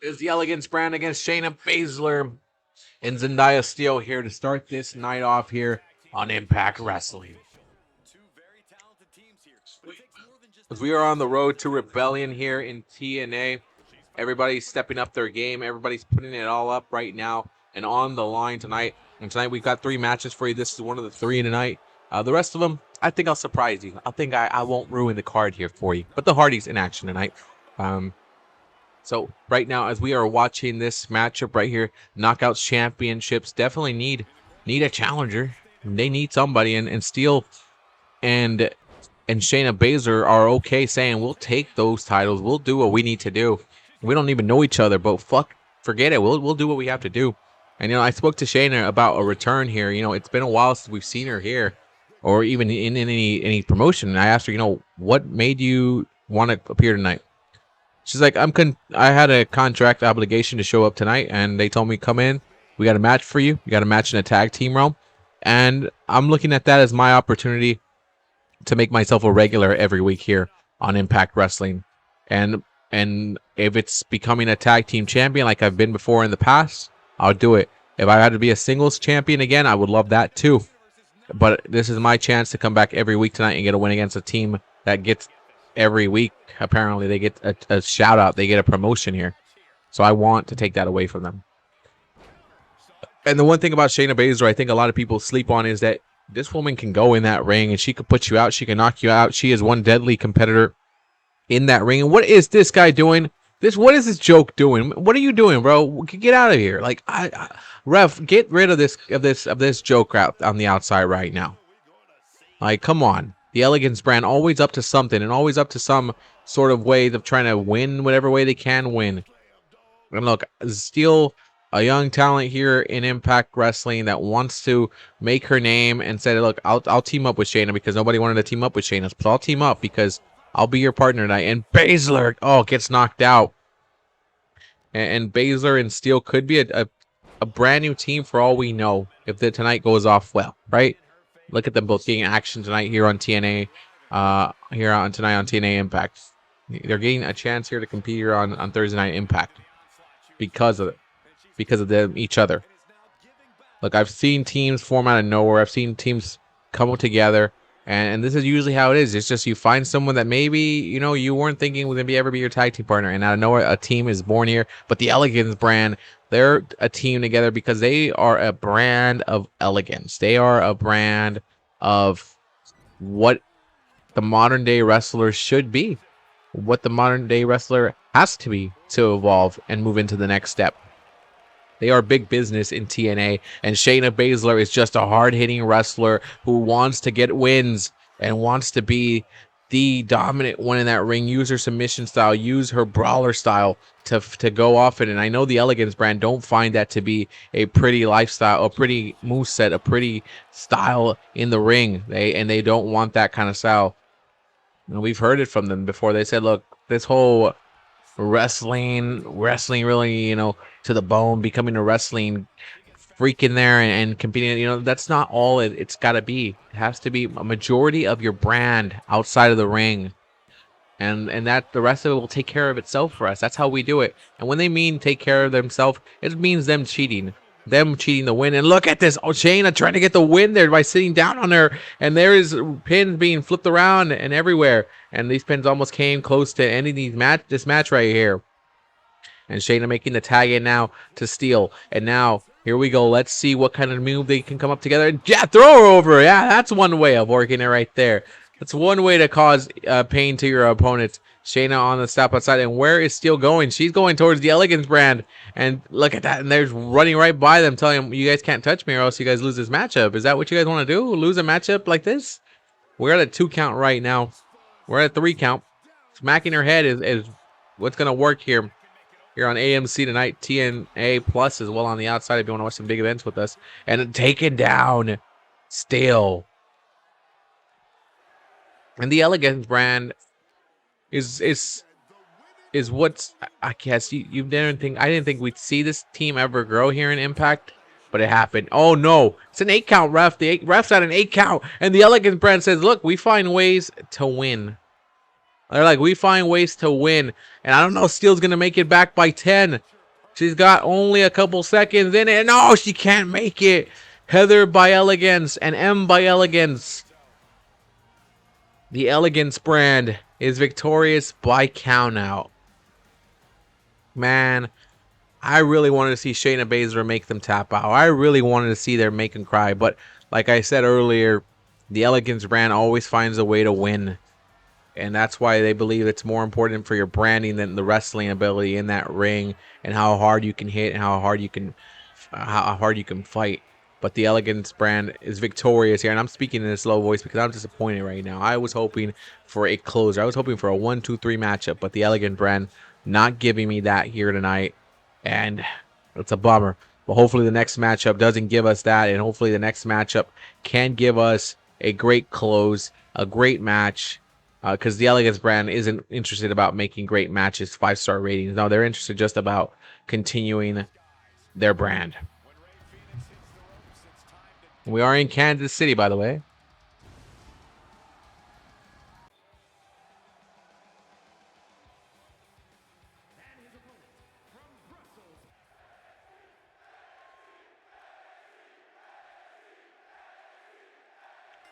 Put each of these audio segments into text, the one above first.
Is the Elegance Brand against Shayna Baszler and Zendaya Steele here to start this night off here on Impact Wrestling. As we are on the road to Rebellion here in TNA, everybody's stepping up their game. Everybody's putting it all up right now and on the line tonight. And tonight we've got 3 matches for you. This is one of the 3 tonight. The rest of them, I think I'll surprise you. I think I won't ruin the card here for you. But the Hardys in action tonight. So right now, as we are watching this matchup right here, Knockouts Championships definitely need a challenger. They need somebody, and Steele and Shayna Baszler are okay saying we'll take those titles. We'll do what we need to do. We don't even know each other, but forget it. We'll do what we have to do. And I spoke to Shayna about a return here. it's been a while since we've seen her here, or even in any promotion. And I asked her, what made you want to appear tonight? She's like, I had a contract obligation to show up tonight, and they told me come in. We got a match for you. You got a match in a tag team realm, and I'm looking at that as my opportunity to make myself a regular every week here on Impact Wrestling. And if it's becoming a tag team champion like I've been before in the past, I'll do it. If I had to be a singles champion again, I would love that too. But this is my chance to come back every week tonight and get a win against a team that gets every week. Apparently, they get a shout out. They get a promotion here. So I want to take that away from them. And the one thing about Shayna Baszler I think a lot of people sleep on is that this woman can go in that ring and she can put you out. She can knock you out. She is one deadly competitor in that ring. And what is this guy doing? What is this joke doing? What are you doing, bro? Get out of here. Like, ref, get rid of this joke out on the outside right now. Like, come on. The Elegance Brand always up to something and always up to some sort of way of trying to win whatever way they can win. And look, Steele, a young talent here in Impact Wrestling that wants to make her name and said, look, I'll team up with Shayna because nobody wanted to team up with Shayna. So I'll team up because I'll be your partner tonight. And Baszler, gets knocked out. And Baszler and Steele could be a brand new team for all we know if tonight goes off well, right? Look at them both getting action tonight here on TNA, tonight on TNA Impact. They're getting a chance here to compete here on Thursday Night Impact because of each other. Look, I've seen teams form out of nowhere. I've seen teams come together, and this is usually how it is. It's just you find someone that maybe you weren't thinking was gonna ever be your tag team partner, and out of nowhere a team is born here. But the Elegance Brand, they're a team together because they are a brand of elegance. They are a brand of what the modern day wrestler should be, what the modern day wrestler has to be to evolve and move into the next step. They are big business in TNA, and Shayna Baszler is just a hard-hitting wrestler who wants to get wins and wants to be the dominant one in that ring, use her submission style, use her brawler style to go off it. And I know the Elegance Brand don't find that to be a pretty lifestyle, a pretty moveset, a pretty style in the ring. They don't want that kind of style. We've heard it from them before. They said, look, this whole wrestling really, to the bone, becoming a wrestling freak in there and competing, that's not all it's got to be. It has to be a majority of your brand outside of the ring, and that the rest of it will take care of itself for us. That's how we do it. And when they mean take care of themselves, it means them cheating the win. And look at this, Shayna trying to get the win there by sitting down on her, and there is pins being flipped around and everywhere, and these pins almost came close to ending this match right here. And Shayna making the tag in now to Steele. And now, here we go. Let's see what kind of move they can come up together. And yeah, throw her over. Yeah, that's one way of working it right there. That's one way to cause pain to your opponent. Shayna on the stop outside. And where is Steele going? She's going towards the Elegance Brand. And look at that. And they're running right by them, telling them, you guys can't touch me or else you guys lose this matchup. Is that what you guys want to do? Lose a matchup like this? We're at a 2 count right now. We're at a 3 count. Smacking her head is what's going to work here. Here on AMC tonight, TNA Plus as well on the outside if you want to watch some big events with us. And taken down Steele. And the Elegance Brand is what's, I guess you didn't think, I didn't think we'd see this team ever grow here in Impact, but it happened. Oh no, it's an 8 count, ref. Ref's at an 8 count, and the Elegance Brand says, look, we find ways to win. They're like, we find ways to win. And I don't know, Steel's going to make it back by 10. She's got only a couple seconds in it. No, she can't make it. Heather by Elegance and M by Elegance. The Elegance brand is victorious by countout. Man, I really wanted to see Shayna Baszler make them tap out. I really wanted to see them make them cry. But like I said earlier, the Elegance brand always finds a way to win. And that's why they believe it's more important for your branding than the wrestling ability in that ring and how hard you can hit and how hard you can fight. But the Elegance brand is victorious here, and I'm speaking in a slow voice because I'm disappointed right now. I was hoping for a closer. I was hoping for a 1-2-3 matchup, but the Elegant brand not giving me that here tonight, and it's a bummer. But hopefully the next matchup doesn't give us that, and hopefully the next matchup can give us a great close, a great match. Because the Elegance brand isn't interested about making great matches, 5-star ratings. No, they're interested just about continuing their brand. We are in Kansas City, by the way.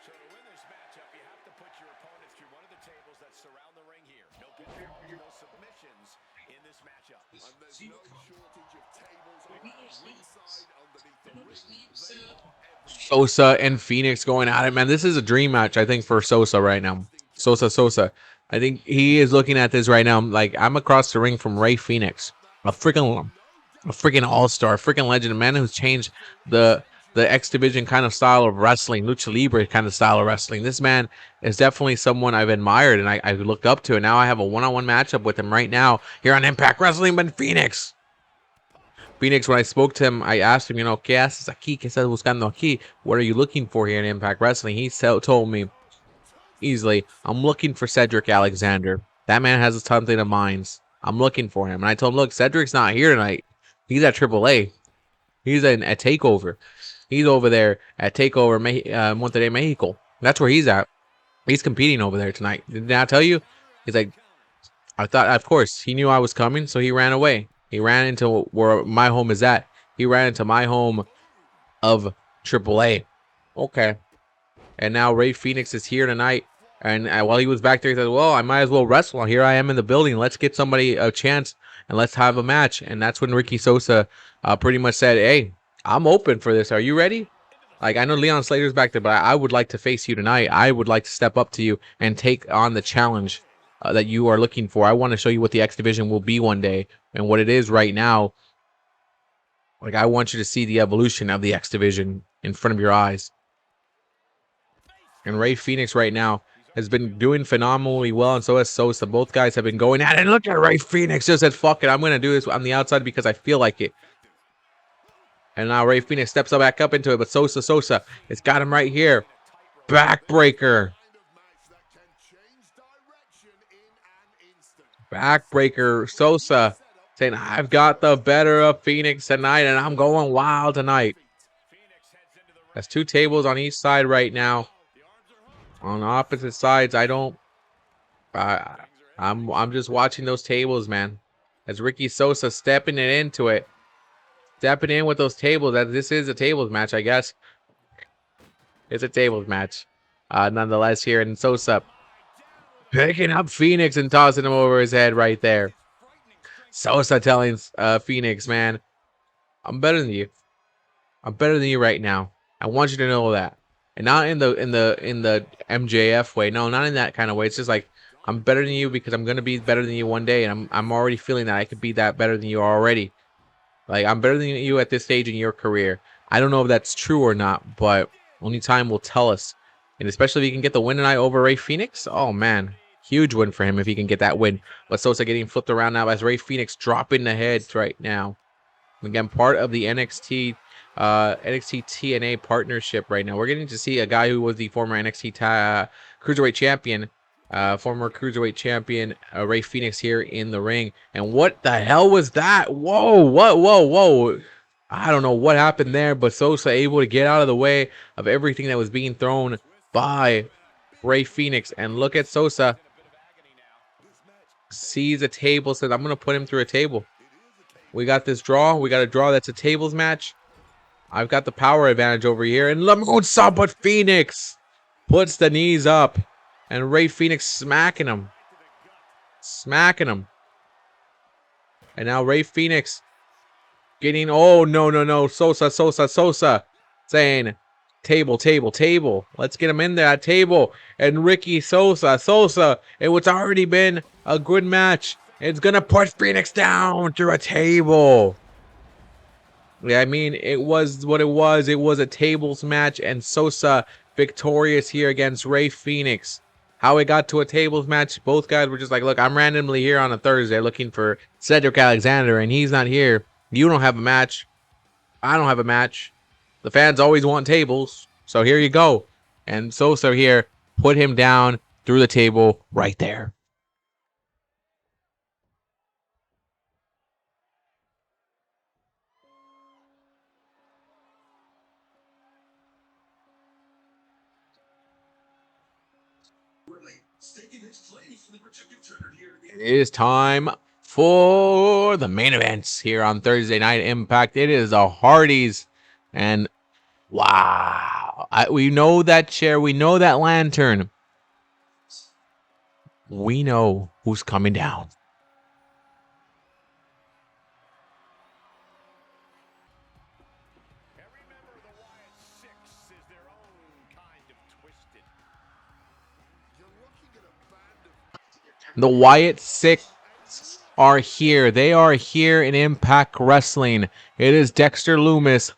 So to win this matchup, you have to put your opponent through one of the tables that surround the ring here. No submissions in this matchup. And there's no shortage of tables on that ringside underneath the ring. Sosa and Fénix going at it, man. This is a dream match, I think, for Sosa right now. Sosa. I think he is looking at this right now. Like, I'm across the ring from Rey Fénix, a freaking all-star, a freaking legend, a man who's changed the X Division kind of style of wrestling, lucha libre kind of style of wrestling. This man is definitely someone I've admired and I looked up to, and now I have a one-on-one matchup with him right now here on Impact Wrestling. But Fénix, when I spoke to him, I asked him, ¿qué haces aquí? ¿Qué estás buscando aquí? What are you looking for here in Impact Wrestling? He told me easily, I'm looking for Cedric Alexander. That man has something of mines. I'm looking for him. And I told him, look, Cedric's not here tonight. He's at AAA. He's at TakeOver. He's over there at TakeOver Monterrey, Mexico. That's where he's at. He's competing over there tonight. Didn't I tell you? He's like, I thought, of course, he knew I was coming, so he ran away. He ran into where my home is at. He ran into my home of AAA. Okay. And now Rey Fénix is here tonight. And while he was back there, he said, well, I might as well wrestle. Here I am in the building. Let's get somebody a chance and let's have a match. And that's when Ricky Sosa pretty much said, hey, I'm open for this. Are you ready? Like, I know Leon Slater's back there, but I would like to face you tonight. I would like to step up to you and take on the challenge that you are looking for. I want to show you what the X Division will be one day and what it is right now. Like, I want you to see the evolution of the X Division in front of your eyes. And Rey Fénix right now has been doing phenomenally well, and so has Sosa. Both guys have been going at it. And look at Rey Fénix just said, fuck it, I'm going to do this on the outside because I feel like it. And now Rey Fénix steps back up into it, but Sosa, it's got him right here. Backbreaker. Backbreaker. Sosa saying, I've got the better of Fénix tonight, and I'm going wild tonight. That's 2 tables on each side right now. On opposite sides, I'm just watching those tables, man. As Ricky Sosa stepping it into it. Stepping in with those tables. This is a tables match, I guess. It's a tables match. Nonetheless, here in Sosa picking up Fénix and tossing him over his head right there. Sosa telling Fénix, man, I'm better than you. I'm better than you right now. I want you to know that. And not in the MJF way. No, not in that kind of way. It's just like, I'm better than you because I'm gonna be better than you one day, and I'm already feeling that I could be that better than you already. Like, I'm better than you at this stage in your career. I don't know if that's true or not, but only time will tell us. And especially if he can get the win tonight over Rey Fénix. Oh man, huge win for him if he can get that win. But Sosa getting flipped around now as Rey Fénix dropping the heads right now. Again, part of the NXT TNA partnership right now. We're getting to see a guy who was the former NXT Cruiserweight Champion, Rey Fénix here in the ring. And what the hell was that? Whoa. I don't know what happened there, but Sosa able to get out of the way of everything that was being thrown by Rey Fénix. And look at Sosa. sees a table, says, I'm going to put him through a table. We got this draw. We got a draw that's a tables match. I've got the power advantage over here. And Lamoon but Fénix puts the knees up. And Rey Fénix smacking him. Smacking him. And now Rey Fénix getting, oh, no. Sosa. Saying, table. Let's get him in there at table. And Ricky Sosa. It's already been a good match. It's going to push Fénix down through a table. Yeah, I mean, it was what it was. It was a tables match, and Sosa victorious here against Rey Fénix. How it got to a tables match, both guys were just like, look, I'm randomly here on a Thursday looking for Cedric Alexander, and he's not here. You don't have a match. I don't have a match. The fans always want tables, so here you go. And Sosa here put him down through the table right there. It is time for the main events here on Thursday Night Impact. It is the Hardys, and wow, we know that chair, we know that lantern, we know who's coming down. Every member of the Wyatt Sicks is their own kind of twisted. You're looking at a band of The Wyatt Sicks are here. They are here in Impact Wrestling. It is Dexter Lumis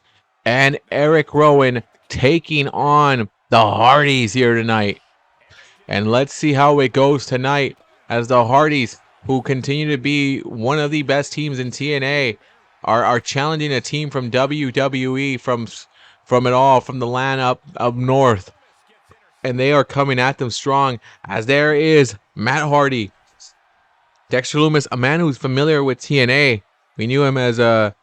and Eric Rowan taking on the Hardys here tonight. And let's see how it goes tonight as the Hardys, who continue to be one of the best teams in TNA, are challenging a team from WWE, from the land up north. And they are coming at them strong, as there is Matt Hardy, Dexter Lumis, a man who's familiar with TNA. We knew him as a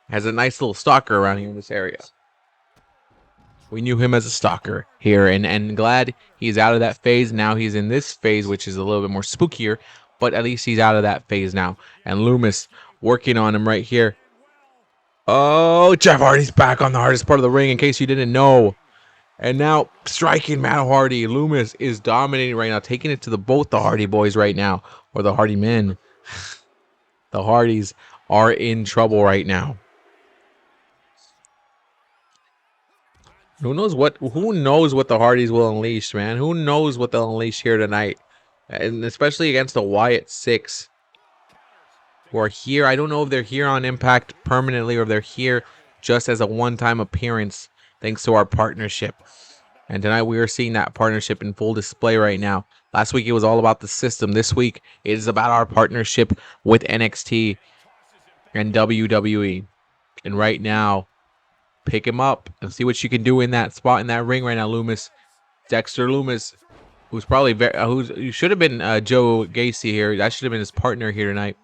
nice little stalker around here in this area. We knew him as a stalker here, and glad he's out of that phase. Now he's in this phase, which is a little bit more spookier, but at least he's out of that phase now. And Lumis working on him right here. Oh, Jeff Hardy's back on the hardest part of the ring, in case you didn't know. And now striking Matt Hardy. Lumis is dominating right now, taking it to both the Hardy boys right now, or the Hardy men. The Hardys are in trouble right now. Who knows what the Hardys will unleash, man? Who knows what they'll unleash here tonight? And especially against the Wyatt Sicks, who are here. I don't know if they're here on Impact permanently or if they're here just as a one-time appearance thanks to our partnership. And tonight we are seeing that partnership in full display right now. Last week it was all about the system. This week it is about our partnership with NXT and WWE. And right now, pick him up and see what you can do in that spot, in that ring right now, Lumis. Dexter Lumis, who's probably who should have been Joe Gacy here. That should have been his partner here tonight.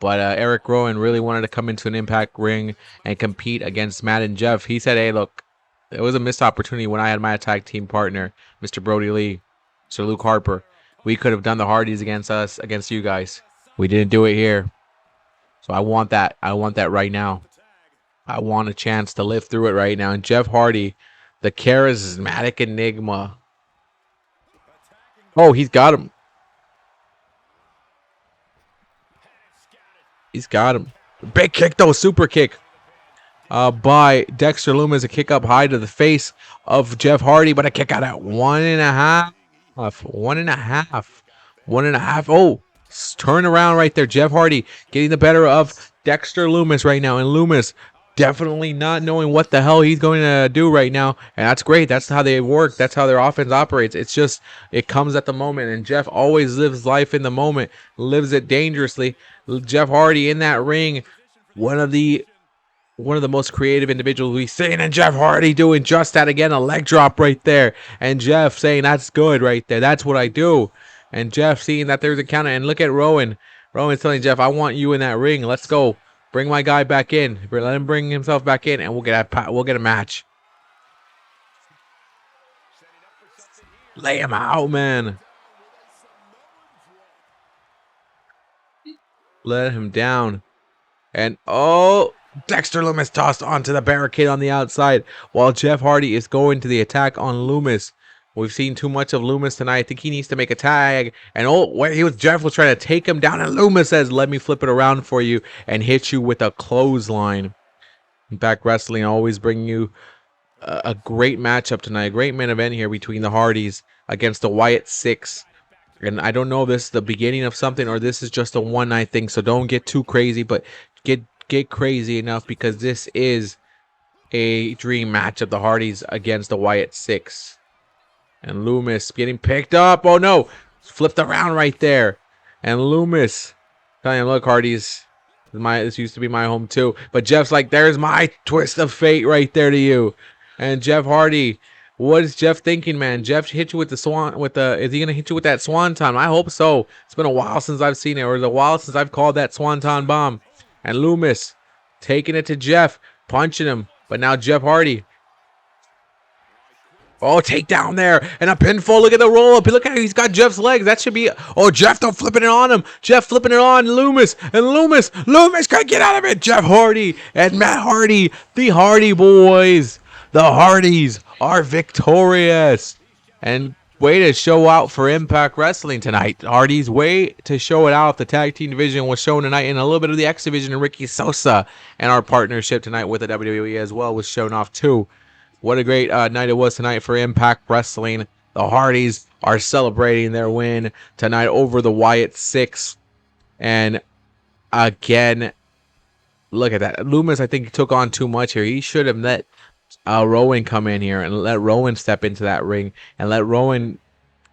But Eric Rowan really wanted to come into an Impact ring and compete against Matt and Jeff. He said, hey, look, it was a missed opportunity when I had my tag team partner, Mr. Brody Lee, Sir Luke Harper. We could have done the Hardys against you guys. We didn't do it here. So I want that. I want that right now. I want a chance to live through it right now. And Jeff Hardy, the charismatic enigma. Oh, he's got him. He's got him. Big kick, though. Super kick by Dexter Lumis. A kick up high to the face of Jeff Hardy, but a kick out at 1.5. 1.5. 1.5. Oh, turn around right there. Jeff Hardy getting the better of Dexter Lumis right now. And Lumis definitely not knowing what the hell he's going to do right now. And that's great. That's how they work. That's how their offense operates. It's just, it comes at the moment. And Jeff always lives life in the moment, lives it dangerously. Jeff Hardy in that ring, one of the most creative individuals we've seen. And Jeff Hardy doing just that again. A leg drop right there. And Jeff saying, that's good right there. That's what I do. And Jeff seeing that there's a counter. And look at Rowan. Rowan's telling Jeff, I want you in that ring. Let's go. Bring my guy back in. Let him bring himself back in, and we'll get a match. Lay him out, man. Let him down. And oh, Dexter Lumis tossed onto the barricade on the outside while Jeff Hardy is going to the attack on Lumis. We've seen too much of Lumis tonight. I think he needs to make a tag. And Jeff was trying to take him down, and Lumis says, "Let me flip it around for you and hit you with a clothesline." Impact Wrestling always bringing you a great matchup tonight, a great main event here between the Hardys against the Wyatt Sicks. And I don't know if this is the beginning of something or this is just a one-night thing, so don't get too crazy, but get crazy enough because this is a dream match of the Hardys against the Wyatt Sicks. And Lumis getting picked up. Oh no, flipped around right there. And Lumis telling him, "Look, Hardys, this used to be my home too." But Jeff's like, "There's my twist of fate right there to you." And Jeff Hardy, what is Jeff thinking, man? Jeff hit you with the swan, is he gonna hit you with that swanton? I hope so. It's been a while since I've seen it, or it's a while since I've called that swanton bomb. And Lumis taking it to Jeff, punching him. But now Jeff Hardy. Oh, takedown there. And a pinfall. Look at the roll up. Look at it. He's got Jeff's legs. That should be. Oh, Jeff, don't flipping it on him. Jeff flipping it on Lumis. And Lumis can't get out of it. Jeff Hardy and Matt Hardy. The Hardy boys. The Hardys are victorious. And way to show out for Impact Wrestling tonight. Hardys, way to show it out. The tag team division was shown tonight, and a little bit of the X division and Ricky Sosa. And our partnership tonight with the WWE as well was shown off too. What a great night it was tonight for Impact Wrestling. The Hardys are celebrating their win tonight over the Wyatt Sicks. And again, look at that. Lumis, I think, took on too much here. He should have let Rowan come in here and let Rowan step into that ring and let Rowan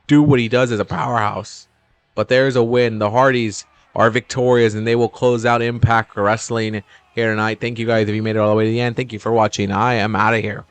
do what he does as a powerhouse. But there's a win. The Hardys are victorious, and they will close out Impact Wrestling here tonight. Thank you guys if you made it all the way to the end. Thank you for watching. I am out of here.